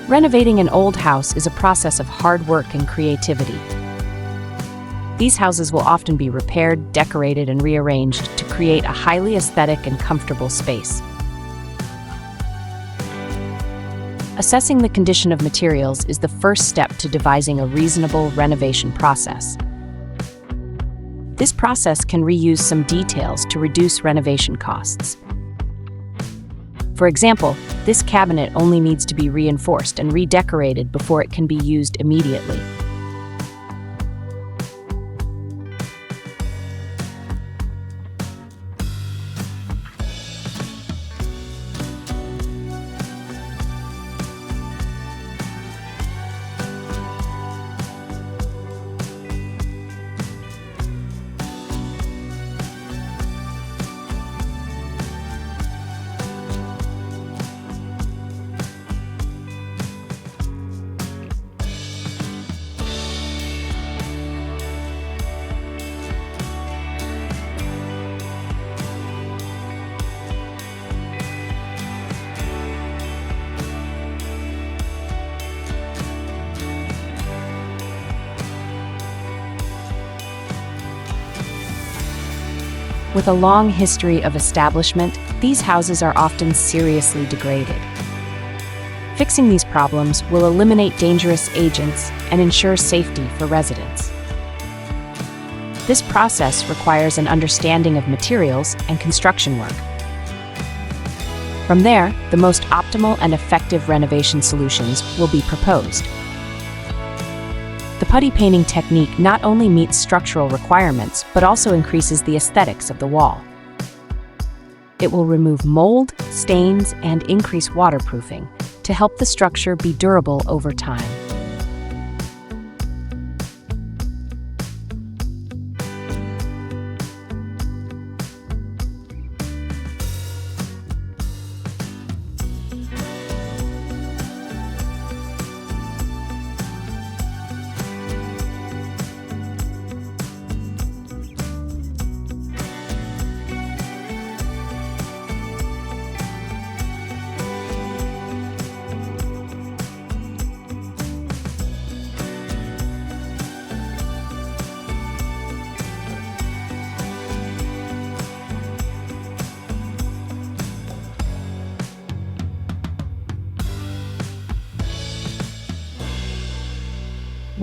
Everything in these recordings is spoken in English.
Renovating an old house is a process of hard work and creativity. These houses will often be repaired, decorated, and rearranged to create a highly aesthetic and comfortable space. Assessing the condition of materials is the first step to devising a reasonable renovation process. This process can reuse some details to reduce renovation costs. For example, this cabinet only needs to be reinforced and redecorated before it can be used immediately. With a long history of establishment, these houses are often seriously degraded. Fixing these problems will eliminate dangerous agents and ensure safety for residents. This process requires an understanding of materials and construction work. From there, the most optimal and effective renovation solutions will be proposed. The putty painting technique not only meets structural requirements, but also increases the aesthetics of the wall. It will remove mold, stains, and increase waterproofing to help the structure be durable over time.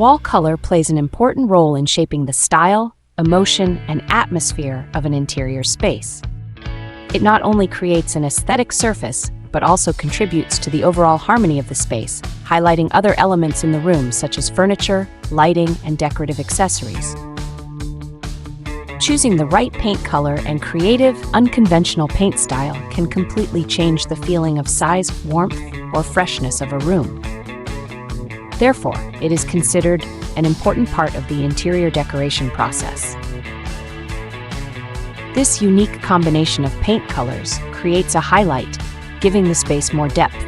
Wall color plays an important role in shaping the style, emotion, and atmosphere of an interior space. It not only creates an aesthetic surface, but also contributes to the overall harmony of the space, highlighting other elements in the room such as furniture, lighting, and decorative accessories. Choosing the right paint color and creative, unconventional paint style can completely change the feeling of size, warmth, or freshness of a room. Therefore, it is considered an important part of the interior decoration process. This unique combination of paint colors creates a highlight, giving the space more depth.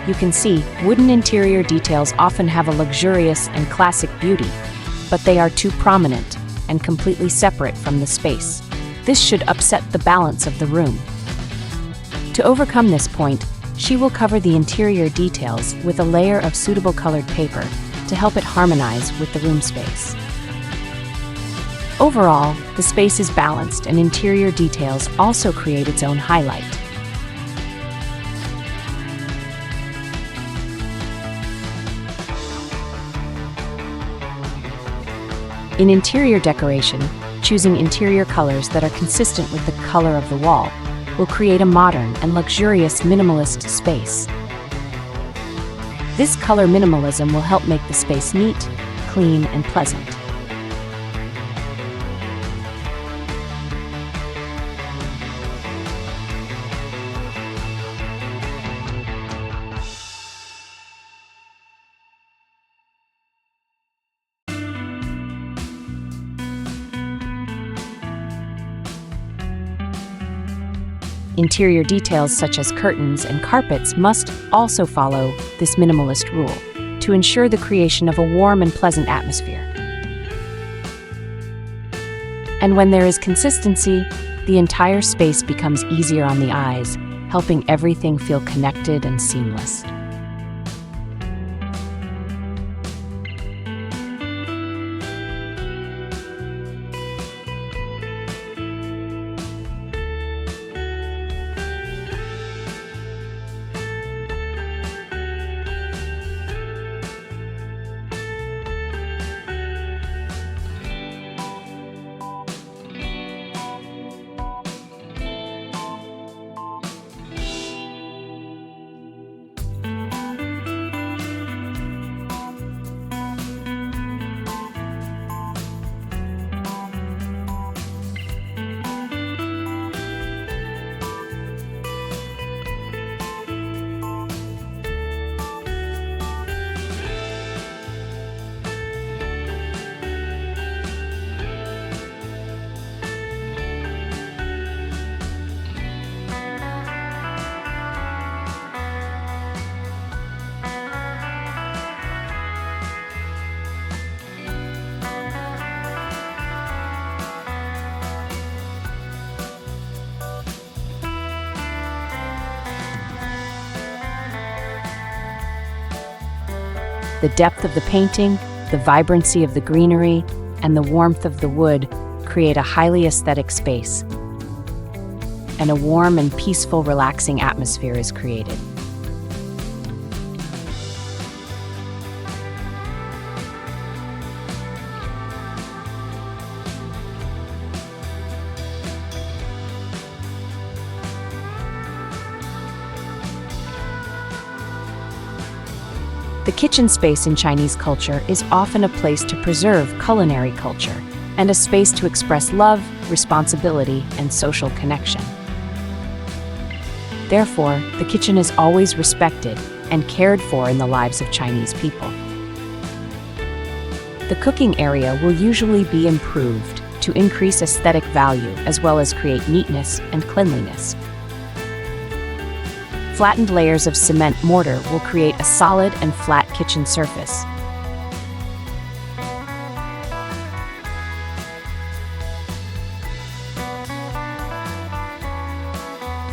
You can see, wooden interior details often have a luxurious and classic beauty, but they are too prominent and completely separate from the space. This should upset the balance of the room. To overcome this point, she will cover the interior details with a layer of suitable colored paper to help it harmonize with the room space. Overall, the space is balanced and interior details also create its own highlight. In interior decoration, choosing interior colors that are consistent with the color of the wall will create a modern and luxurious minimalist space. This color minimalism will help make the space neat, clean, and pleasant. Interior details such as curtains and carpets must also follow this minimalist rule to ensure the creation of a warm and pleasant atmosphere. And when there is consistency, the entire space becomes easier on the eyes, helping everything feel connected and seamless. The depth of the painting, the vibrancy of the greenery, and the warmth of the wood create a highly aesthetic space, and a warm and peaceful, relaxing atmosphere is created. The kitchen space in Chinese culture is often a place to preserve culinary culture and a space to express love, responsibility, and social connection. Therefore, the kitchen is always respected and cared for in the lives of Chinese people. The cooking area will usually be improved to increase aesthetic value as well as create neatness and cleanliness. Flattened layers of cement mortar will create a solid and flat kitchen surface.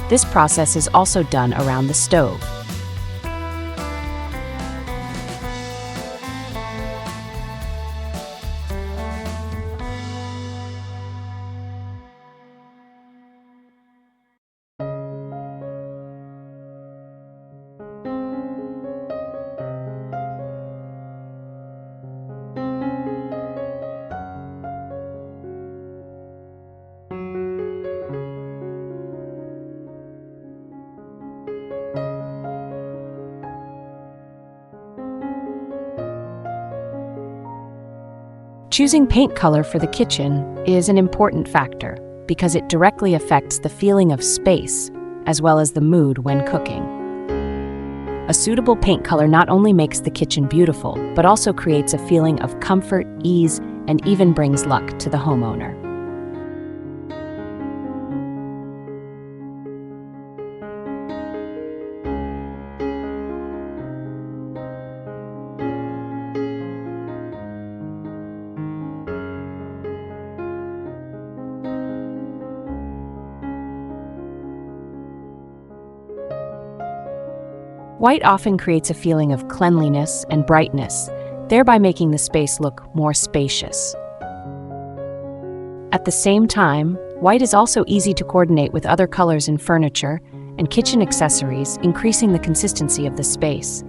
This process is also done around the stove. Choosing paint color for the kitchen is an important factor because it directly affects the feeling of space as well as the mood when cooking. A suitable paint color not only makes the kitchen beautiful, but also creates a feeling of comfort, ease, and even brings luck to the homeowner. White often creates a feeling of cleanliness and brightness, thereby making the space look more spacious. At the same time, white is also easy to coordinate with other colors in furniture and kitchen accessories, increasing the consistency of the space.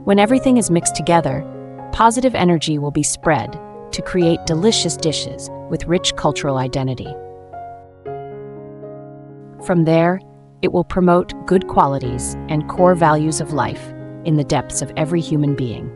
When everything is mixed together, positive energy will be spread to create delicious dishes with rich cultural identity. From there, it will promote good qualities and core values of life in the depths of every human being.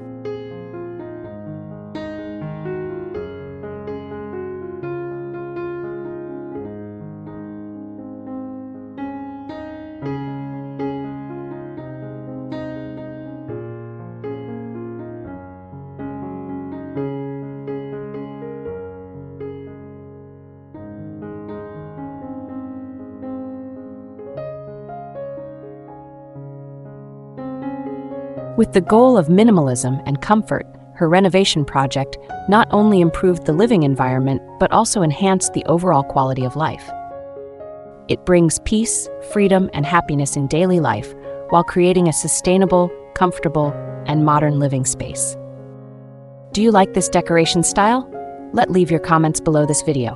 With the goal of minimalism and comfort, her renovation project not only improved the living environment, but also enhanced the overall quality of life. It brings peace, freedom, and happiness in daily life while creating a sustainable, comfortable, and modern living space. Do you like this decoration style? Leave your comments below this video.